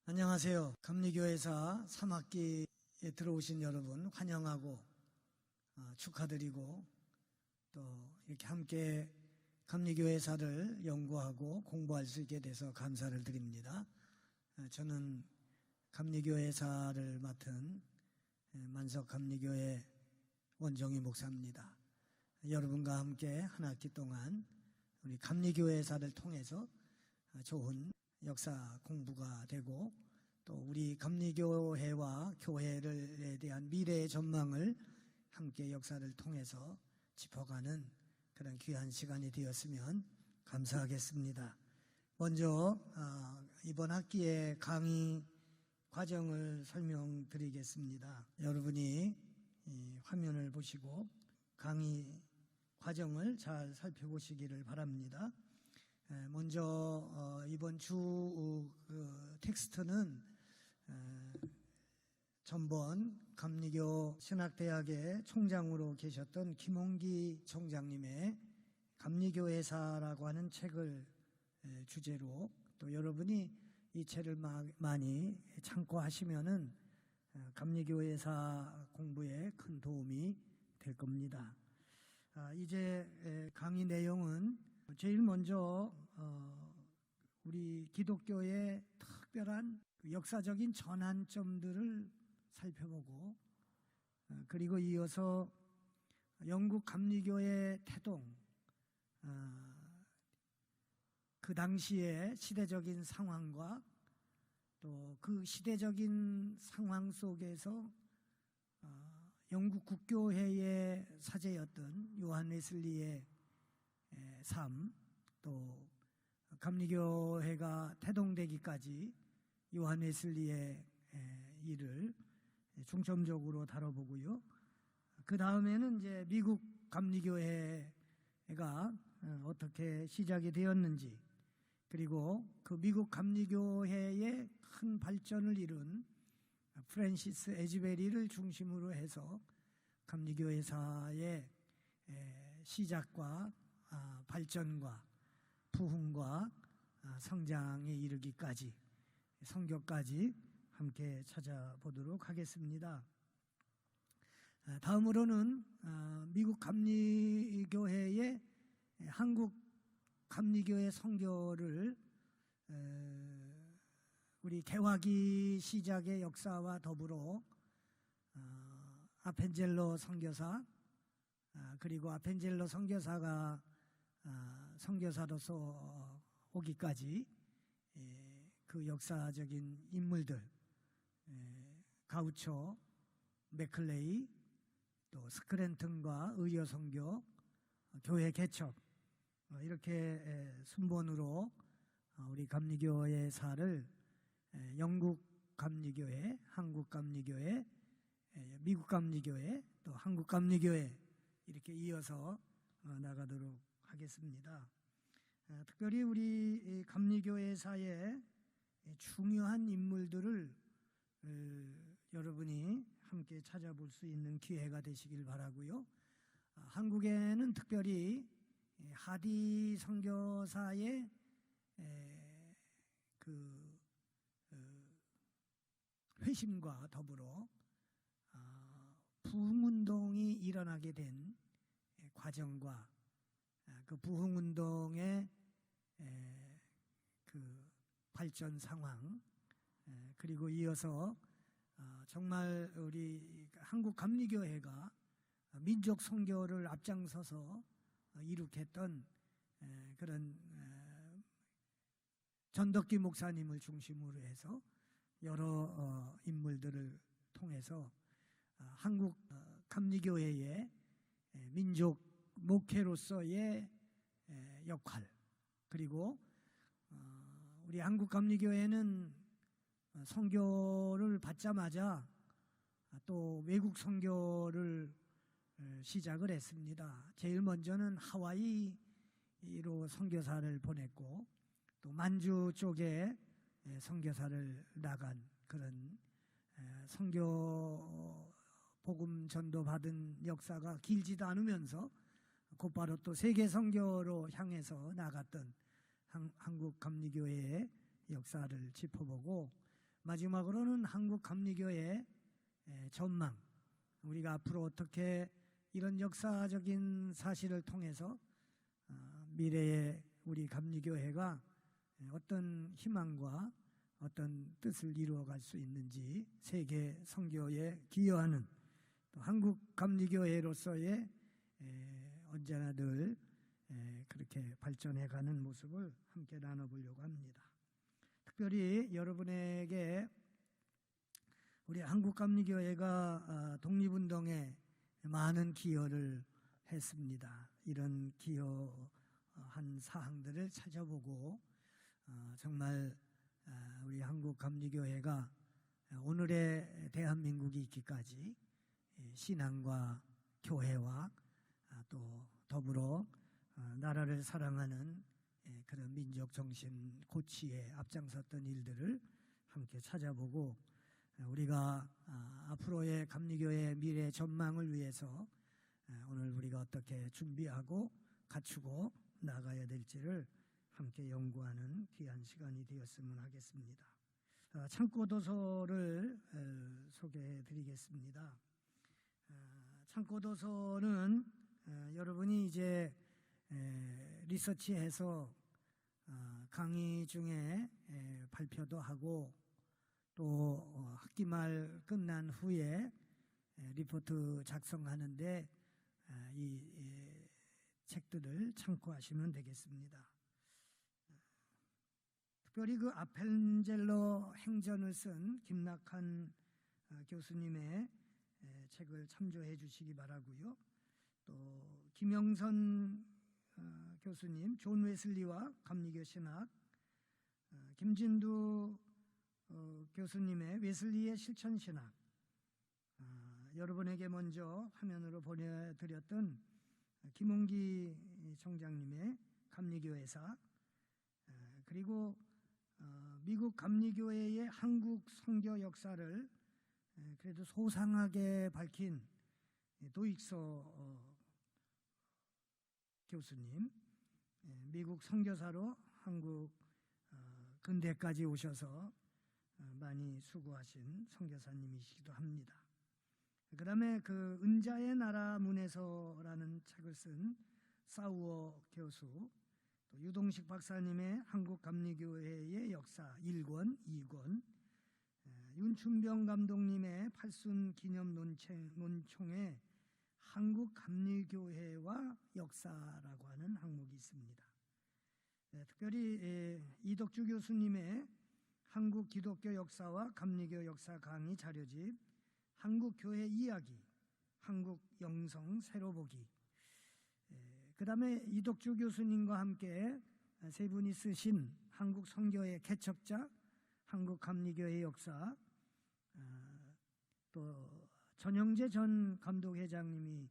안녕하세요. 감리교회사 3학기에 들어오신 여러분 환영하고 축하드리고 또 이렇게 함께 감리교회사를 연구하고 공부할 수 있게 돼서 감사를 드립니다. 저는 감리교회사를 맡은 만석감리교회 원종희 목사입니다. 여러분과 함께 한 학기 동안 우리 감리교회사를 통해서 좋은 역사 공부가 되고 또 우리 감리교회와 교회에 대한 미래의 전망을 함께 역사를 통해서 짚어가는 그런 귀한 시간이 되었으면 감사하겠습니다. 먼저 이번 학기의 강의 과정을 설명드리겠습니다. 여러분이 이 화면을 보시고 강의 과정을 잘 살펴보시기를 바랍니다. 먼저 이번 주 텍스트는 전번 감리교 신학대학의 총장으로 계셨던 김홍기 총장님의 감리교회사라고 하는 책을 주제로 또 여러분이 이 책을 많이 참고하시면은 감리교회사 공부에 큰 도움이 될 겁니다. 이제 강의 내용은 제일 먼저 우리 기독교의 특별한 역사적인 전환점들을 살펴보고 그리고 이어서 영국 감리교의 태동, 그 당시의 시대적인 상황과 또 그 시대적인 상황 속에서 영국 국교회의 사제였던 요한 웨슬리의 삶, 또 감리교회가 태동되기까지 요한 웨슬리의 일을 중점적으로 다뤄보고요. 그 다음에는 이제 미국 감리교회가 어떻게 시작이 되었는지, 그리고 그 미국 감리교회의 큰 발전을 이룬 프랜시스 에즈베리를 중심으로 해서 감리교회사의 시작과 발전과 부흥과 성장에 이르기까지 성교까지 함께 찾아보도록 하겠습니다. 다음으로는 미국 감리교회의 한국 감리교회 선교를 우리 개화기 시작의 역사와 더불어 아펜젤로 선교사, 그리고 아펜젤로 선교사가 선교사로서 오기까지 그 역사적인 인물들, 가우초, 맥클레이, 또 스크랜턴과 의료 선교, 교회 개척, 이렇게 순번으로 우리 감리교회사를 영국 감리교회, 한국 감리교회, 미국 감리교회, 또 한국 감리교회 이렇게 이어서 나가도록 하겠습니다. 특별히 우리 감리교회사의 중요한 인물들을 여러분이 함께 찾아볼 수 있는 기회가 되시길 바라고요. 한국에는 특별히 하디 선교사의 그 회심과 더불어 부흥운동이 일어나게 된 과정과 그 부흥운동의 그 발전 상황, 그리고 이어서 정말 우리 한국 감리교회가 민족 선교를 앞장서서 이룩했던 그런 전덕기 목사님을 중심으로 해서 여러 인물들을 통해서 한국 감리교회의 민족 목회로서의 역할, 그리고 우리 한국 감리교회는 선교를 받자마자 또 외국 선교를 시작을 했습니다. 제일 먼저는 하와이로 선교사를 보냈고 또 만주 쪽에 선교사를 나간 그런 선교 복음 전도 받은 역사가 길지도 않으면서 곧바로 또 세계 선교로 향해서 나갔던 한국 감리교회의 역사를 짚어보고 마지막으로는 한국감리교의 전망, 우리가 앞으로 어떻게 이런 역사적인 사실을 통해서 미래의 우리 감리교회가 어떤 희망과 어떤 뜻을 이루어갈 수 있는지 세계 선교에 기여하는 또 한국 감리교회로서의 언제나 늘 그렇게 발전해가는 모습을 함께 나눠보려고 합니다. 특별히 여러분에게 우리 한국 감리교회가 독립운동에 많은 기여를 했습니다. 이런 기여한 사항들을 찾아보고 정말 우리 한국 감리교회가 오늘의 대한민국이 있기까지 신앙과 교회와 또 더불어 나라를 사랑하는 그런 민족 정신 고취에 앞장섰던 일들을 함께 찾아보고 우리가 앞으로의 감리교회의 미래 전망을 위해서 오늘 우리가 어떻게 준비하고 갖추고 나가야 될지를 함께 연구하는 귀한 시간이 되었으면 하겠습니다. 창고도서를 소개해 드리겠습니다. 창고도서는 여러분이 이제 리서치해서 강의 중에 발표도 하고 또 학기 말 끝난 후에 리포트 작성하는데 이 책들을 참고하시면 되겠습니다. 특별히 그 아펜젤러 행전을 쓴 김낙한 교수님의 책을 참조해 주시기 바라고요. 또 김영선 교수님 존 웨슬리와 감리교 신학, 김진두 교수님의 웨슬리의 실천 신학, 여러분에게 먼저 화면으로 보내드렸던 김홍기 총장님의 감리교회사, 그리고 미국 감리교회의 한국 선교 역사를 그래도 소상하게 밝힌 도익서 교수님, 미국 선교사로 한국 근대까지 오셔서 많이 수고하신 선교사님이시기도 합니다. 그 다음에 그 은자의 나라 문에서라는 책을 쓴 사우어 교수, 또 유동식 박사님의 한국 감리교회의 역사 1권, 2권, 윤춘병 감독님의 팔순 기념 논총에 한국 감리교회와 역사라고 하는 항목이 있습니다. 특별히 이덕주 교수님의 한국 기독교 역사와 감리교 역사 강의 자료집, 한국 교회 이야기, 한국 영성 새로 보기, 그 다음에 이덕주 교수님과 함께 세 분이 쓰신 한국 선교의 개척자, 한국 감리교의 역사, 또 전영재 전 감독회장님이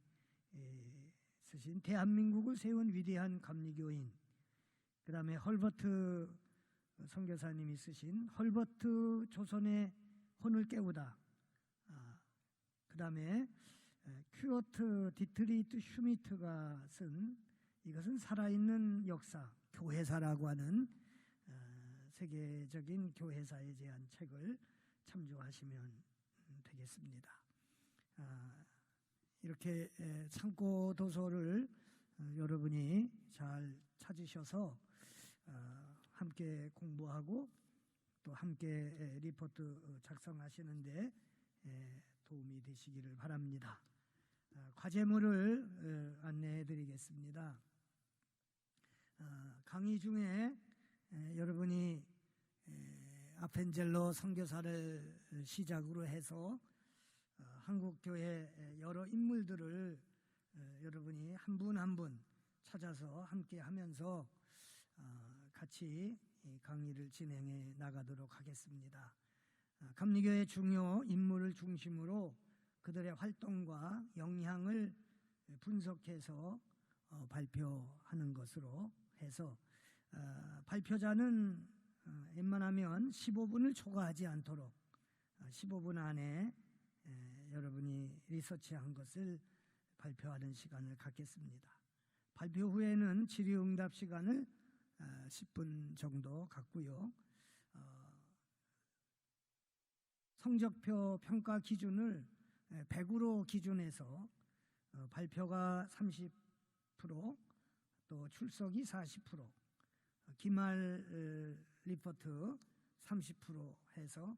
쓰신 대한민국을 세운 위대한 감리교인, 그 다음에 헐버트 선교사님이 쓰신 헐버트 조선의 혼을 깨우다, 그 다음에 큐어트 디트리트 슈미트가 쓴 이것은 살아있는 역사, 교회사라고 하는 세계적인 교회사에 대한 책을 참조하시면 되겠습니다. 이렇게 창고 도서를 여러분이 잘 찾으셔서 함께 공부하고 또 함께 리포트 작성하시는데 도움이 되시기를 바랍니다. 과제물을 안내해 드리겠습니다. 강의 중에 여러분이 아펜젤러 선교사를 시작으로 해서 한국교회 여러 인물들을 여러분이 한 분 한 분 찾아서 함께 하면서 같이 강의를 진행해 나가도록 하겠습니다. 감리교의 중요 인물을 중심으로 그들의 활동과 영향을 분석해서 발표하는 것으로 해서 발표자는 웬만하면 15분을 초과하지 않도록 15분 안에 여러분이 리서치한 것을 발표하는 시간을 갖겠습니다. 발표 후에는 질의응답 시간을 10분 정도 갖고요. 성적표 평가 기준을 100으로 기준해서 발표가 30%, 또 출석이 40%, 기말 리포트 30% 해서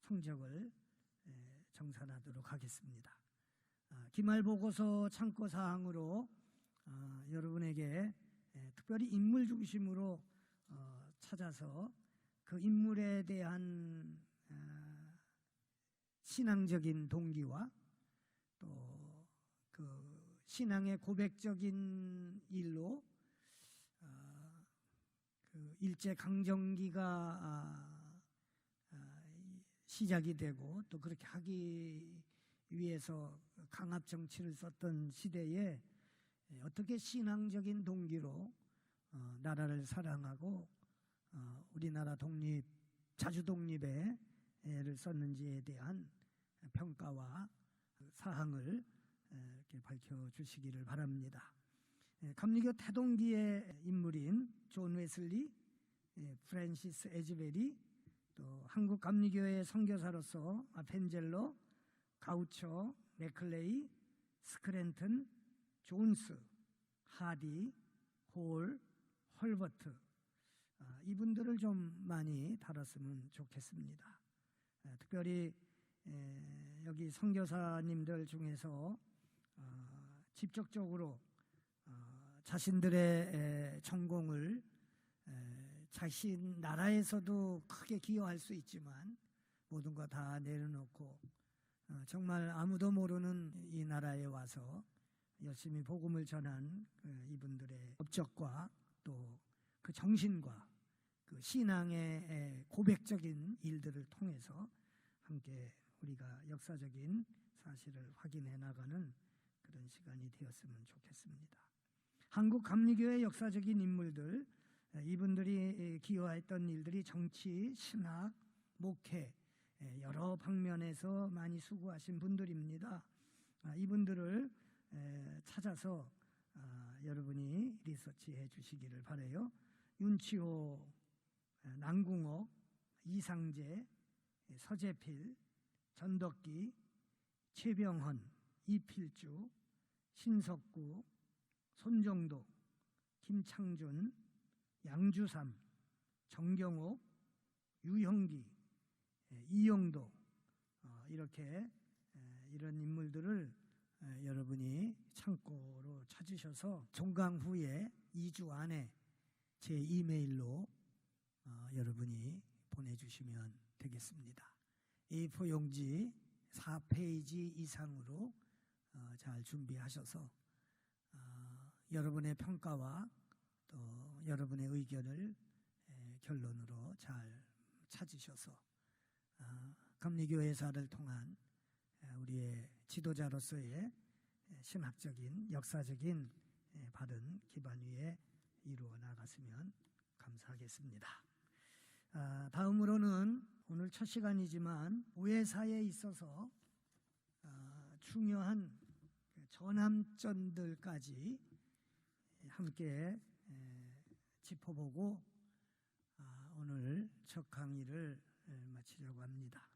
성적을 정산하도록 하겠습니다. 기말보고서 참고사항으로 여러분에게 특별히 인물 중심으로 찾아서 그 인물에 대한 신앙적인 동기와 또 그 신앙의 고백적인 일로 그 일제강점기가 시작이 되고 또 그렇게 하기 위해서 강압정치를 썼던 시대에 어떻게 신앙적인 동기로 나라를 사랑하고 우리나라 자주독립에 애를 썼는지에 대한 평가와 사항을 이렇게 밝혀주시기를 바랍니다. 감리교 태동기의 인물인 존 웨슬리, 프랜시스 에즈베리, 또 한국 감리교의 선교사로서 아펜젤러, 가우처, 맥클레이, 스크랜튼, 존스, 하디, 홀, 헐버트, 이분들을 좀 많이 다뤘으면 좋겠습니다. 특별히 여기 선교사님들 중에서 직접적으로 자신들의 전공을 자신 나라에서도 크게 기여할 수 있지만 모든 거 다 내려놓고 정말 아무도 모르는 이 나라에 와서 열심히 복음을 전한 이분들의 업적과 또 그 정신과 그 신앙의 고백적인 일들을 통해서 함께 우리가 역사적인 사실을 확인해 나가는 그런 시간이 되었으면 좋겠습니다. 한국 감리교의 역사적인 인물들, 이분들이 기여했던 일들이 정치, 신학, 목회 여러 방면에서 많이 수고하신 분들입니다. 이분들을 찾아서 여러분이 리서치해 주시기를 바라요. 윤치호, 남궁옥, 이상재, 서재필, 전덕기, 최병헌, 이필주, 신석구, 손정도, 김창준, 양주삼, 정경옥, 유형기, 이영도, 이렇게 이런 인물들을 여러분이 창고로 찾으셔서 종강 후에 2주 안에 제 이메일로 여러분이 보내주시면 되겠습니다. A4 용지 4페이지 이상으로 잘 준비하셔서 여러분의 평가와 또 여러분의 의견을 결론으로 잘 찾으셔서 감리교회사를 통한 우리의 지도자로서의 신학적인 역사적인 바른 기반 위에 이루어 나갔으면 감사하겠습니다. 다음으로는 오늘 첫 시간이지만 우회사에 있어서 중요한 전함점들까지 함께 짚어보고 오늘 첫 강의를 마치려고 합니다.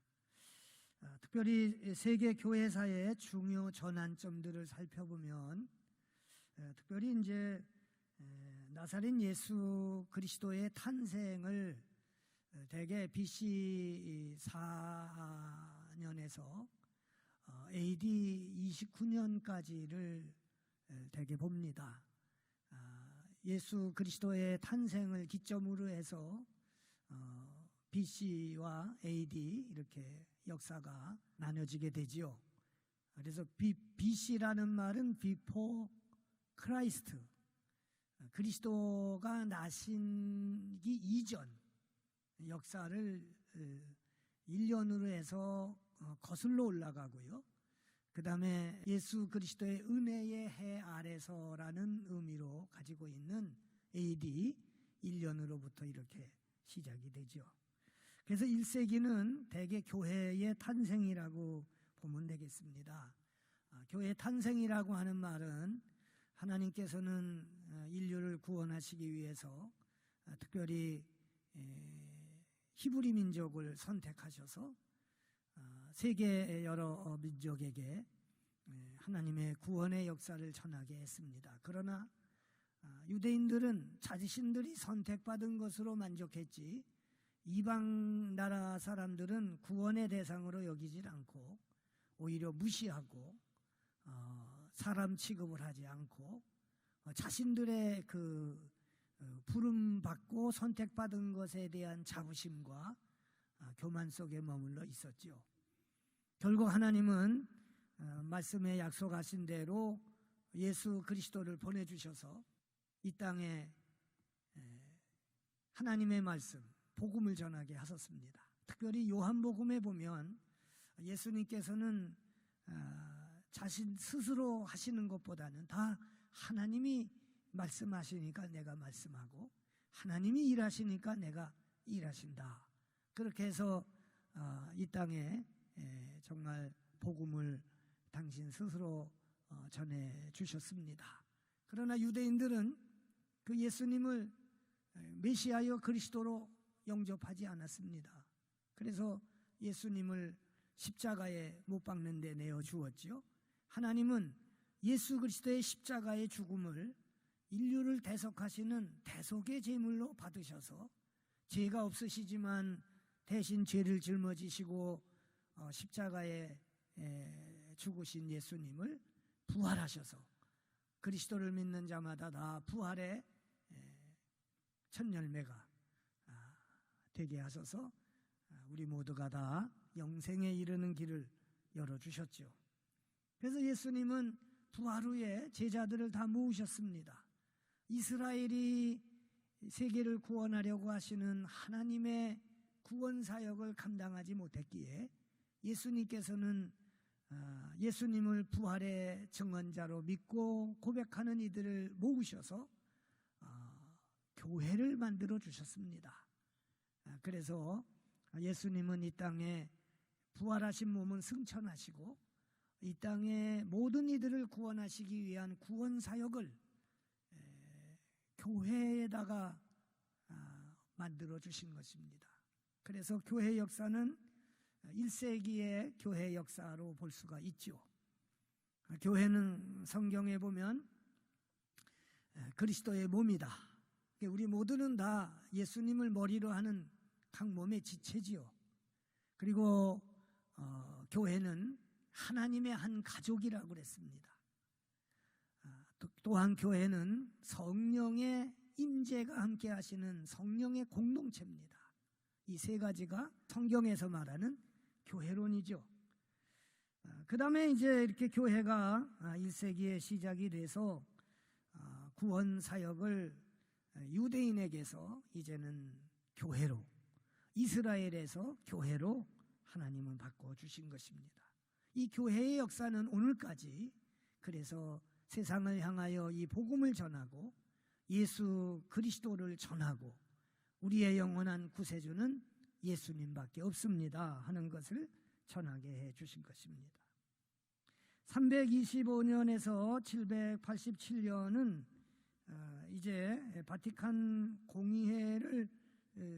특별히 세계 교회사의 중요 전환점들을 살펴보면 특별히 이제 나사렛 예수 그리스도의 탄생을 대개 BC 4년에서 AD 29년까지를 대개 봅니다. 예수 그리스도의 탄생을 기점으로 해서 BC와 AD 이렇게 역사가 나눠지게 되지요. 그래서 BC라는 말은 Before Christ, 그리스도가 나시기 이전 역사를 1년으로 해서 거슬러 올라가고요. 그 다음에 예수 그리스도의 은혜의 해 아래서라는 의미로 가지고 있는 AD 1년으로부터 이렇게 시작이 되죠. 그래서 1세기는 대개 교회의 탄생이라고 보면 되겠습니다. 교회의 탄생이라고 하는 말은 하나님께서는 인류를 구원하시기 위해서 특별히 히브리 민족을 선택하셔서 세계 여러 민족에게 하나님의 구원의 역사를 전하게 했습니다. 그러나 유대인들은 자신들이 선택받은 것으로 만족했지 이방 나라 사람들은 구원의 대상으로 여기질 않고 오히려 무시하고 사람 취급을 하지 않고 자신들의 그 부름받고 선택받은 것에 대한 자부심과 교만 속에 머물러 있었죠. 결국 하나님은 말씀에 약속하신 대로 예수 그리스도를 보내주셔서 이 땅에 하나님의 말씀, 복음을 전하게 하셨습니다. 특별히 요한복음에 보면 예수님께서는 자신 스스로 하시는 것보다는 다 하나님이 말씀하시니까 내가 말씀하고 하나님이 일하시니까 내가 일하신다. 그렇게 해서 이 땅에 정말 복음을 당신 스스로 전해 주셨습니다. 그러나 유대인들은 그 예수님을 메시아여 그리스도로 영접하지 않았습니다. 그래서 예수님을 십자가에 못 박는 데 내어 주었죠. 하나님은 예수 그리스도의 십자가의 죽음을 인류를 대속하시는 대속의 제물로 받으셔서 죄가 없으시지만 대신 죄를 짊어지시고 십자가에 죽으신 예수님을 부활하셔서 그리스도를 믿는 자마다 다 부활의 첫 열매가 되게 하셔서 우리 모두가 다 영생에 이르는 길을 열어주셨죠. 그래서 예수님은 부활 후에 제자들을 다 모으셨습니다. 이스라엘이 세계를 구원하려고 하시는 하나님의 구원 사역을 감당하지 못했기에 예수님께서는 예수님을 부활의 증언자로 믿고 고백하는 이들을 모으셔서 교회를 만들어 주셨습니다. 그래서 예수님은 이 땅에 부활하신 몸은 승천하시고 이 땅의 모든 이들을 구원하시기 위한 구원 사역을 교회에다가 만들어 주신 것입니다. 그래서 교회 역사는 1세기의 교회 역사로 볼 수가 있죠. 교회는 성경에 보면 그리스도의 몸이다. 우리 모두는 다 예수님을 머리로 하는 각 몸의 지체지요. 그리고 교회는 하나님의 한 가족이라고 그랬습니다. 또한 교회는 성령의 임재가 함께 하시는 성령의 공동체입니다. 이 세 가지가 성경에서 말하는 교회론이죠. 그 다음에 이제 이렇게 교회가 1세기에 시작이 돼서 구원 사역을 유대인에게서 이제는 교회로, 이스라엘에서 교회로 하나님은 바꿔주신 것입니다. 이 교회의 역사는 오늘까지 그래서 세상을 향하여 이 복음을 전하고 예수 그리스도를 전하고 우리의 영원한 구세주는 예수님밖에 없습니다 하는 것을 전하게 해 주신 것입니다. 325년에서 787년은 이제 바티칸 공의회를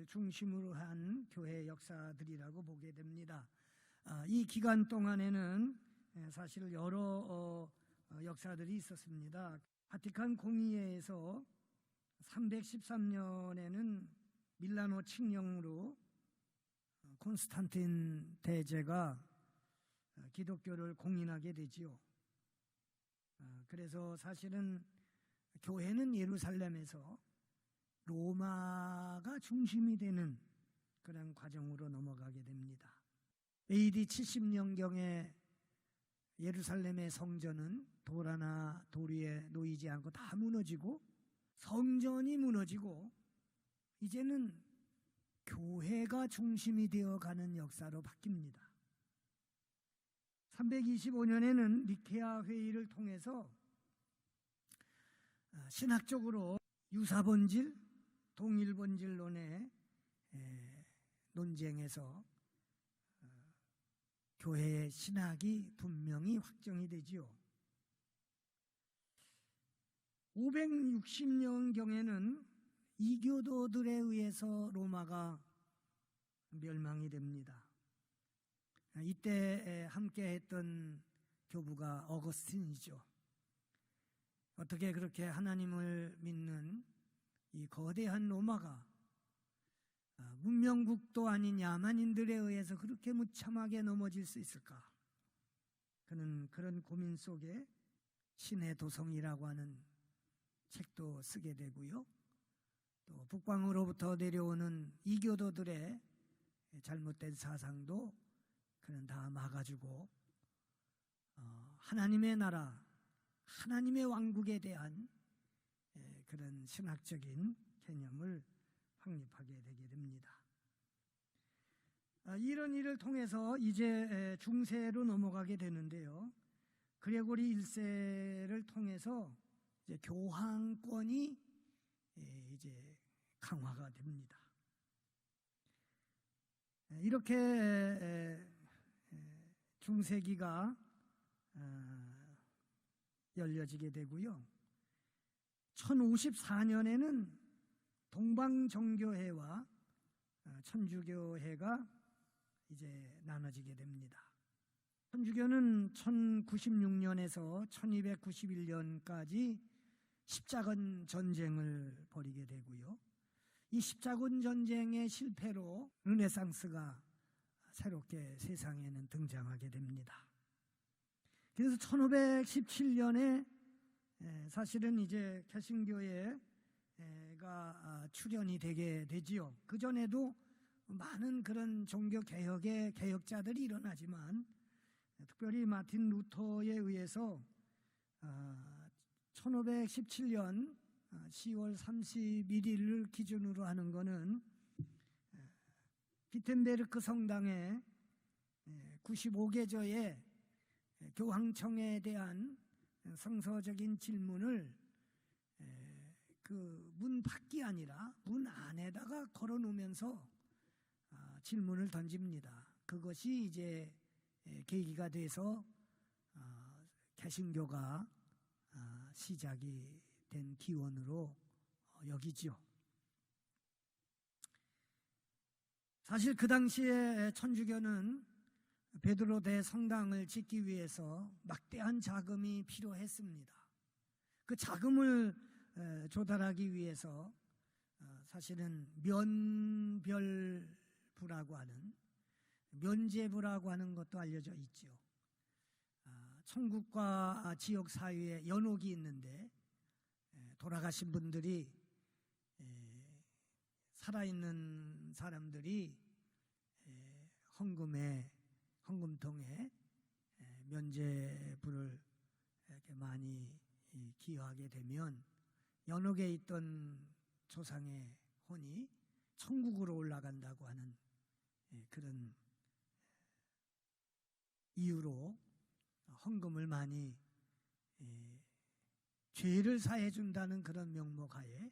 중심으로 한 교회 역사들이라고 보게 됩니다. 이 기간 동안에는 사실 여러 역사들이 있었습니다. 바티칸 공의회에서 313년에는 밀라노 칙령으로 콘스탄틴 대제가 기독교를 공인하게 되지요. 그래서 사실은 교회는 예루살렘에서 로마가 중심이 되는 그런 과정으로 넘어가게 됩니다. AD 70년경에 예루살렘의 성전은 돌 하나 돌 위에 놓이지 않고 다 무너지고 성전이 무너지고 이제는 교회가 중심이 되어가는 역사로 바뀝니다. 325년에는 니케아 회의를 통해서 신학적으로 유사본질, 동일본질론의 논쟁에서 교회의 신학이 분명히 확정이 되지요. 560년경에는 이교도들에 의해서 로마가 멸망이 됩니다. 이때 함께 했던 교부가 어거스틴이죠. 어떻게 그렇게 하나님을 믿는 이 거대한 로마가 문명국도 아닌 야만인들에 의해서 그렇게 무참하게 넘어질 수 있을까? 그는 그런 고민 속에 신의 도성이라고 하는 책도 쓰게 되고요. 또 북방으로부터 내려오는 이교도들의 잘못된 사상도 그는 다 막아주고 하나님의 나라, 하나님의 왕국에 대한 그런 신학적인 개념을 확립하게 되게 됩니다. 이런 일을 통해서 이제 중세로 넘어가게 되는데요. 그레고리 1세를 통해서 이제 교황권이 이제 강화가 됩니다. 이렇게 중세기가 열려지게 되고요. 1054년에는 동방정교회와 천주교회가 이제 나눠지게 됩니다. 천주교는 1096년에서 1291년까지 십자군 전쟁을 벌이게 되고요. 이 십자군 전쟁의 실패로 르네상스가 새롭게 세상에는 등장하게 됩니다. 그래서 1517년에 사실은 이제 개신교회가 출현이 되게 되지요. 그 전에도 많은 그런 종교 개혁의 개혁자들이 일어나지만 특별히 마틴 루터에 의해서 1517년 10월 31일을 기준으로 하는 것은 비텐베르크 성당의 95개조의 교황청에 대한 성서적인 질문을 그 문 밖이 아니라 문 안에다가 걸어놓으면서 질문을 던집니다. 그것이 이제 계기가 돼서 개신교가 시작이 된 기원으로 여기지요. 사실 그 당시에 천주교는 베드로 대성당을 짓기 위해서 막대한 자금이 필요했습니다. 그 자금을 조달하기 위해서 사실은 면별부라고 하는 면제부라고 하는 것도 알려져 있죠. 천국과 지옥 사이에 연옥이 있는데 돌아가신 분들이 살아있는 사람들이 헌금통에 면제부를 이렇게 많이 기여하게 되면 연옥에 있던 조상의 혼이 천국으로 올라간다고 하는 그런 이유로 헌금을 많이 죄를 사해 준다는 그런 명목하에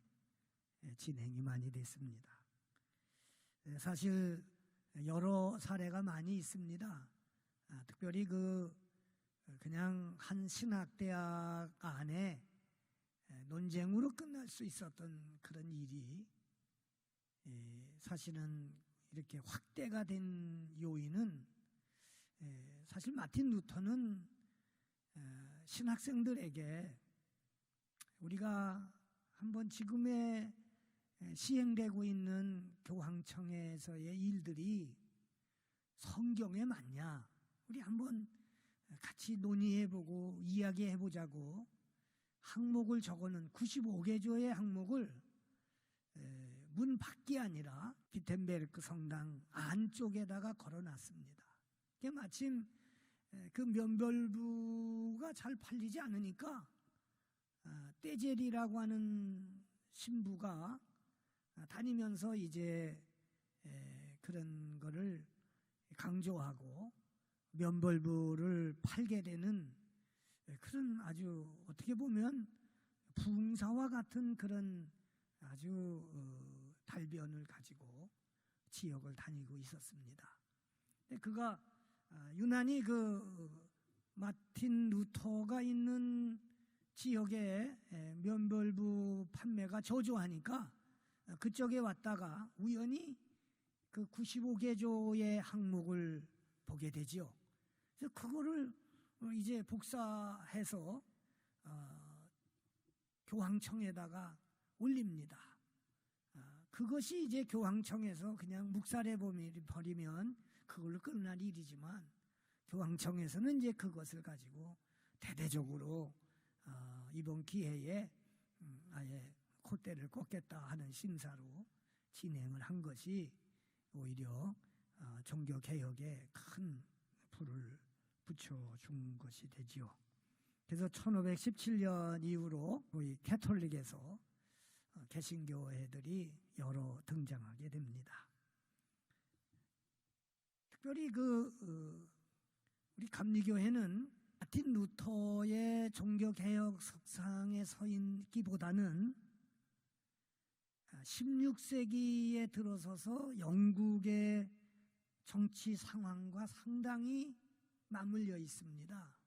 진행이 많이 됐습니다. 사실 여러 사례가 많이 있습니다. 특별히 그냥 한 신학대학 안에 논쟁으로 끝날 수 있었던 그런 일이 사실은 이렇게 확대가 된 요인은 사실 마틴 루터는 신학생들에게 우리가 한번 지금의 시행되고 있는 교황청에서의 일들이 성경에 맞냐? 우리 한번 같이 논의해보고 이야기해보자고 항목을 적어놓은 95개조의 항목을 문 밖이 아니라 비텐베르크 성당 안쪽에다가 걸어놨습니다. 그게 마침 그 면별부가 잘 팔리지 않으니까 떼제리라고 하는 신부가 다니면서 이제 그런 거를 강조하고 면벌부를 팔게 되는 그런 아주 어떻게 보면 붕사와 같은 그런 아주 달변을 가지고 지역을 다니고 있었습니다. 그가 유난히 마틴 루터가 있는 지역에 면벌부 판매가 저조하니까 그쪽에 왔다가 우연히 그 95개조의 항목을 보게 되죠. 그래서 그거를 이제 복사해서 교황청에다가 올립니다. 그것이 이제 교황청에서 그냥 묵살해 버리면 그걸로 끝날 일이지만, 교황청에서는 이제 그것을 가지고 대대적으로 이번 기회에 아예 콧대를 꽂겠다 하는 심사로 진행을 한 것이 오히려 종교개혁에 큰 불을 붙여준 것이 되지요. 그래서 1517년 이후로 우리 캐톨릭에서 개신교회들이 여러 등장하게 됩니다. 특별히 우리 감리교회는 마틴 루터의 종교개혁 석상에 서 있기보다는 16세기에 들어서서 영국의 정치 상황과 상당히 맞물려 있습니다.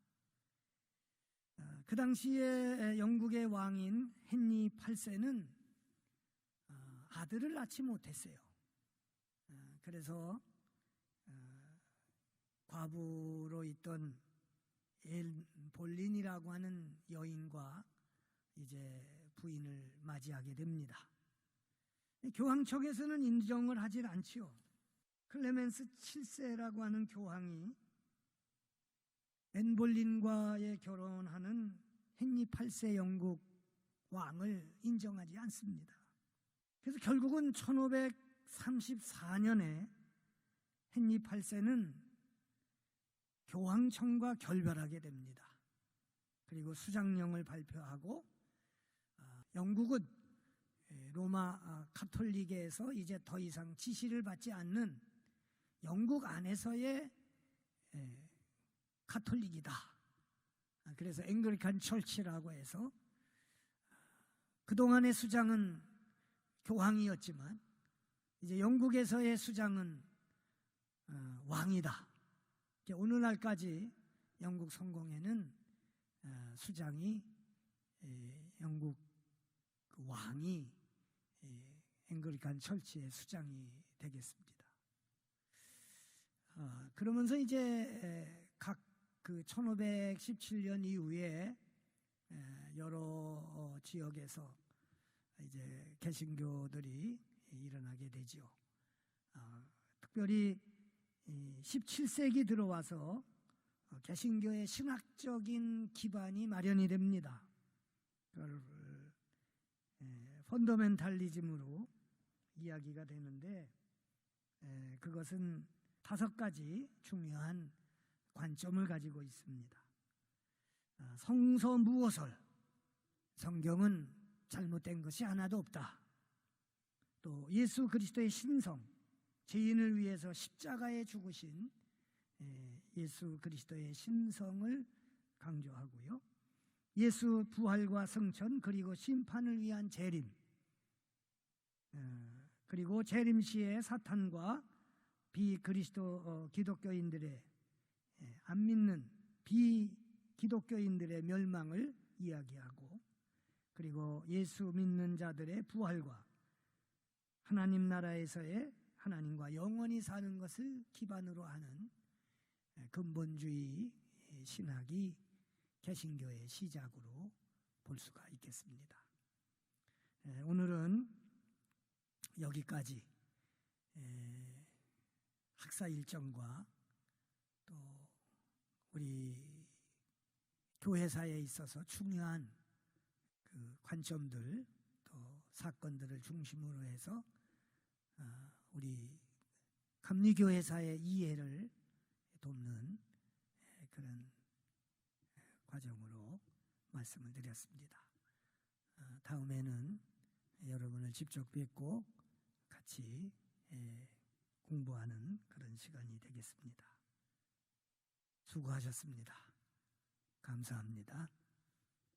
그 당시에 영국의 왕인 헨리 8세는 아들을 낳지 못했어요. 그래서 과부로 있던 앤 볼린이라고 하는 여인과 이제 부인을 맞이하게 됩니다. 교황청에서는 인정을 하질 않지요. 클레멘스 7세라고 하는 교황이 앤 볼린과의 결혼하는 헨리 8세 영국 왕을 인정하지 않습니다. 그래서 결국은 1534년에 헨리 8세는 교황청과 결별하게 됩니다. 그리고 수장령을 발표하고 영국은 로마 가톨릭에서 이제 더 이상 지시를 받지 않는 영국 안에서의 가톨릭이다. 그래서 앵글리칸 철치라고 해서 그동안의 수장은 교황이었지만 이제 영국에서의 수장은 왕이다. 오늘날까지 영국 성공회는 수장이 영국 그 왕이 앵글리칸 철치의 수장이 되겠습니다. 그러면서 이제 각 그 1517년 이후에 여러 지역에서 이제 개신교들이 일어나게 되죠. 특별히 17세기 들어와서 개신교의 신학적인 기반이 마련이 됩니다. 그걸 펀더멘탈리즘으로 이야기가 되는데, 그것은 5가지 중요한 관점을 가지고 있습니다. 성서무오설, 성경은 잘못된 것이 하나도 없다. 또 예수 그리스도의 신성, 죄인을 위해서 십자가에 죽으신 예수 그리스도의 신성을 강조하고요. 예수 부활과 성천, 그리고 심판을 위한 재림, 그리고 재림 시에 사탄과 비그리스도 기독교인들의 안 믿는 비기독교인들의 멸망을 이야기하고, 그리고 예수 믿는 자들의 부활과 하나님 나라에서의 하나님과 영원히 사는 것을 기반으로 하는 근본주의 신학이 개신교의 시작으로 볼 수가 있겠습니다. 오늘은 여기까지 학사 일정과 또 우리 교회사에 있어서 중요한 그 관점들, 또 사건들을 중심으로 해서 우리 감리교회사의 이해를 돕는 그런 과정으로 말씀을 드렸습니다. 다음에는 여러분을 직접 뵙고 같이 공부하는 그런 시간이 되겠습니다. 수고하셨습니다. 감사합니다.